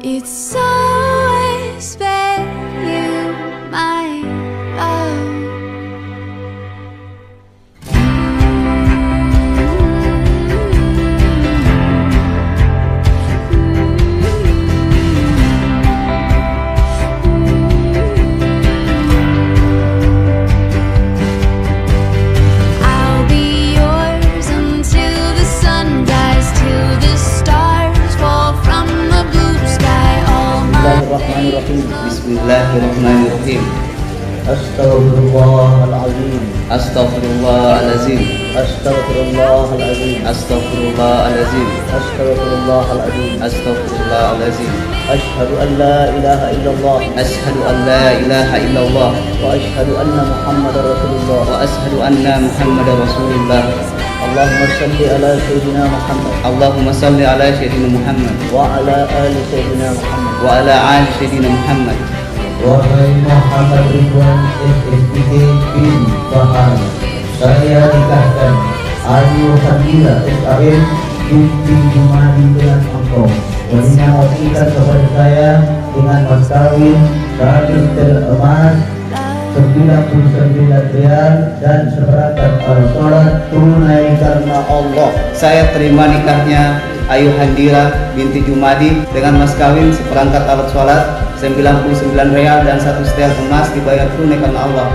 It's always been you, my love. I'll be yours until the sun dies, till the stars fall from the blue sky. Bismillahirrahmanirrahim. Bismillahirrahmanirrahim. Astaghfirullahaladzim. Astaghfirullahalazim. Astaghfirullahaladzim. Astaghfirullahalazim. Astaghfirullahaladzim. Astaghfirullahalazim. Ashhadu an la ilaha illallah Ashhadu an la ilaha illallah wa ashhadu anna Muhammadar Rasulullah. wa ashhadu anna Muhammadar Rasulullah. Allahumma salli ala Sayyidina Muhammad Allahumma salli ala Sayyidina Muhammad wa ala ali Sayyidina Muhammad. wa ala ali Sayyidina Muhammad. Wahai Muhammad Ridwan SSID bin Bahar, saya nikahkan Ayu Handila SAM binti Jumadi dengan engkau, walinya wasiat kepada saya dengan mas kawin 100 tel emas, 99 rial dan seperangkat alat sholat tunai karena Allah. Saya terima nikahnya Ayu Handira binti Jumadi dengan mas kawin seperangkat alat sholat 99 real dan 1 setel emas dibayar tunai karena Allah.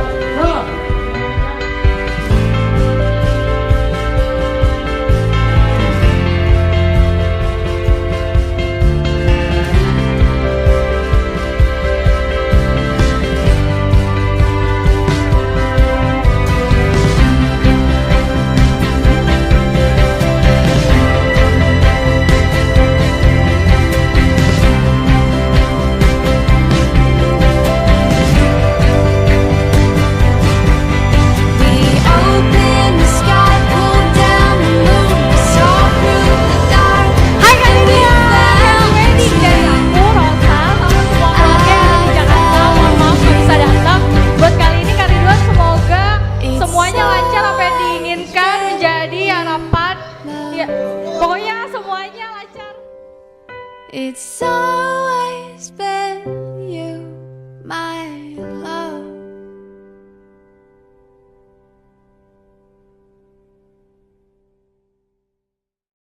It's all